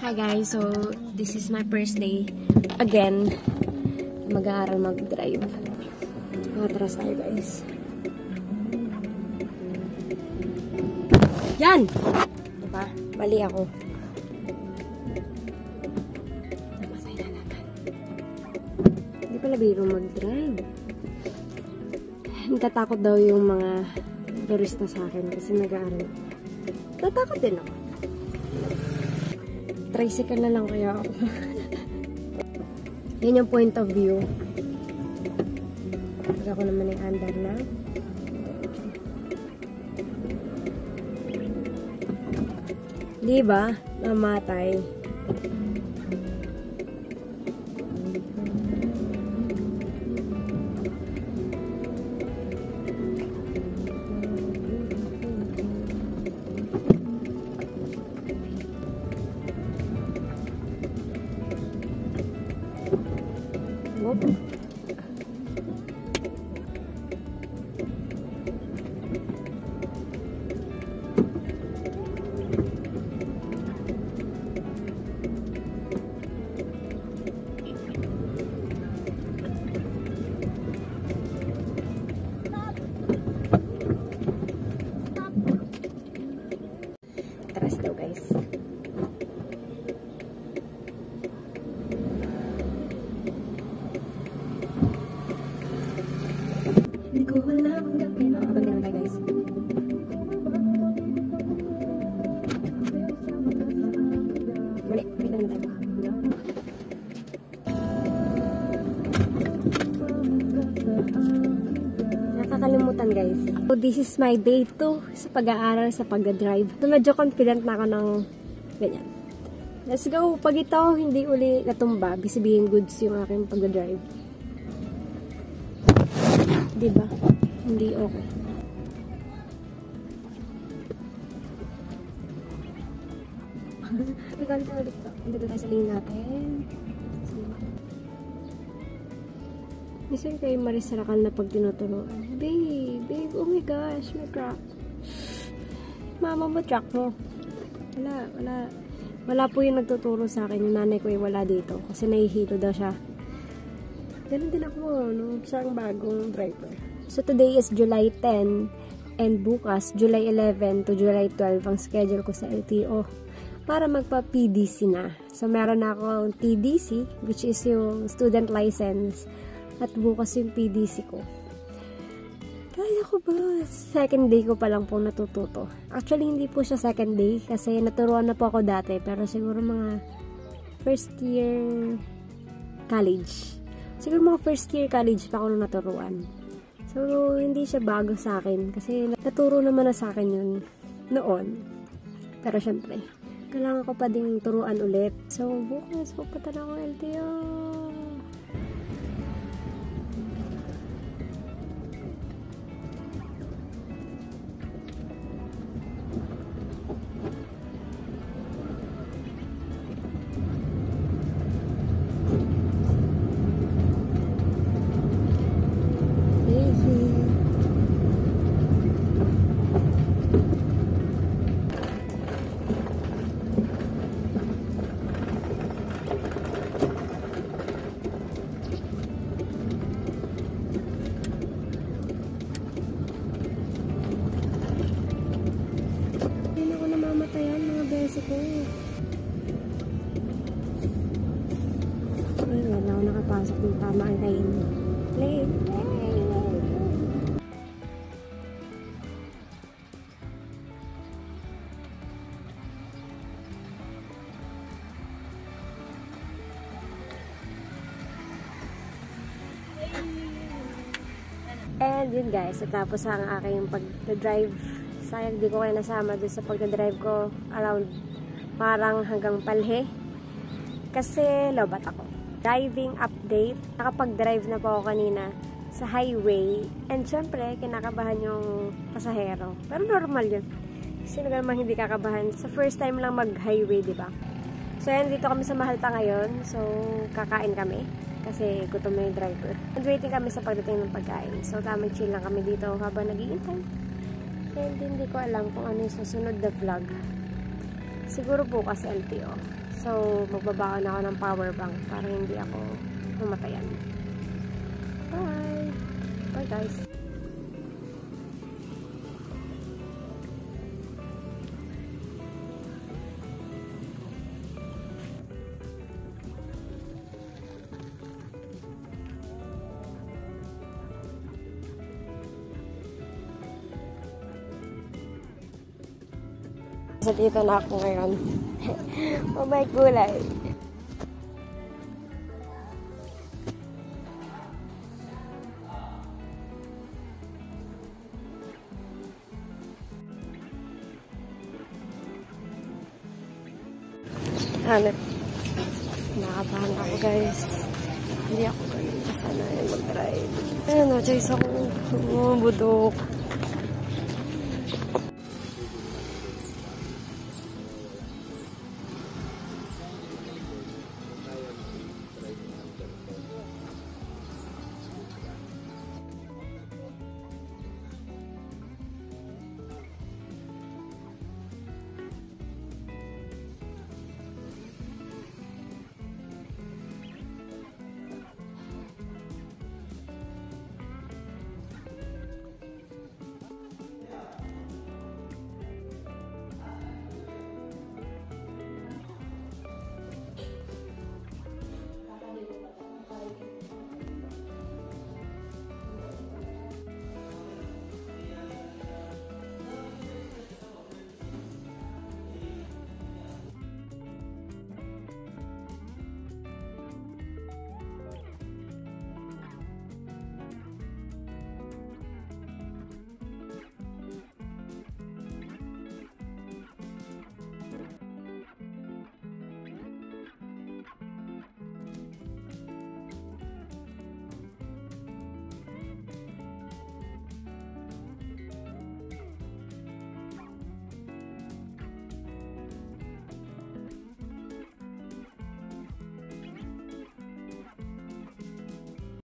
Hi guys, so this is my first day again mag-aaral mag-drive. Matras tayo guys. Yan! Diba? Mali ako. Namasay na naman. Hindi pala biro mag-drive. Natatakot daw yung mga turista sa akin kasi nag-aaral. Natakot din ako. Tricycle na lang kaya ako. Yan yung point of view. Pag ako naman ay under na. Diba? Mamatay. Atras daw guys. Hindi ko alam ang gagawin. Abang naman tayo guys. Mali, wait naman tayo. Nakakalimutan guys. So this is my day 2 sa pag-aaral sa pag-drive. So medyo confident na ako ng ganyan. Let's go! Pag ito hindi uli natumba, sabihin goods yung aking pag-drive. Diba? Hindi okay. Magkano tayo ulit to? Dito tayo sa lane natin. Minsan kayo marisarakan na pag tinuturuan. Babe, oh my gosh, may truck. Mama mo, truck mo. Wala po yung nagtuturo sa akin. Yung nanay ko ay wala dito. Kasi nahihilo daw siya. Ganun din ako, no? Siyang bagong driver. So, today is July 10 and bukas, July 11 to July 12 ang schedule ko sa LTO para magpa-PDC na. So, meron na ako TDC, which is yung student license, at bukas yung PDC ko. Kaya ko ba? Second day ko pa lang po natututo. Actually, hindi po siya second day kasi naturuan na po ako dati, pero siguro mga first year college. Siguro mga first year college pa ako nung naturuan. So, hindi siya bago sa akin. Kasi naturo naman na sa akin yun noon. Pero syempre, kailangan ko pa ding turuan ulit. So, bukas pupunta na ako LTO. Ko. Ay, wala ako nakapasok ng tama ang lane. Lane. And yun guys, natapos ang aking pag-drive. Sayang di ko kayo nasama doon sa pag-drive ko around parang hanggang Palhe. Kasi lobat ako. Driving update. Nakapag-drive na po ako kanina sa highway. And syempre, kinakabahan yung pasahero. Pero normal yun. Sino naman hindi kakabahan? Sa first time lang mag-highway, di ba? So yan, dito kami sa Mahalta ngayon. So, kakain kami. Kasi gutom na yung driver. And waiting kami sa pagdating ng pagkain. So, tamang chill lang kami dito habang nag-iintay. And hindi ko alam kung ano yung susunod na vlog. Siguro bukas LTO. So, magbabaka na ako ng power bank para hindi ako mamatayan. Bye! Bye guys! So, dito na ako ngayon. May gulay. Hanap. Nakabahan ako guys. Hindi ako ganun. Sana yung mag-drive. Ayun na, chase ako. Budok.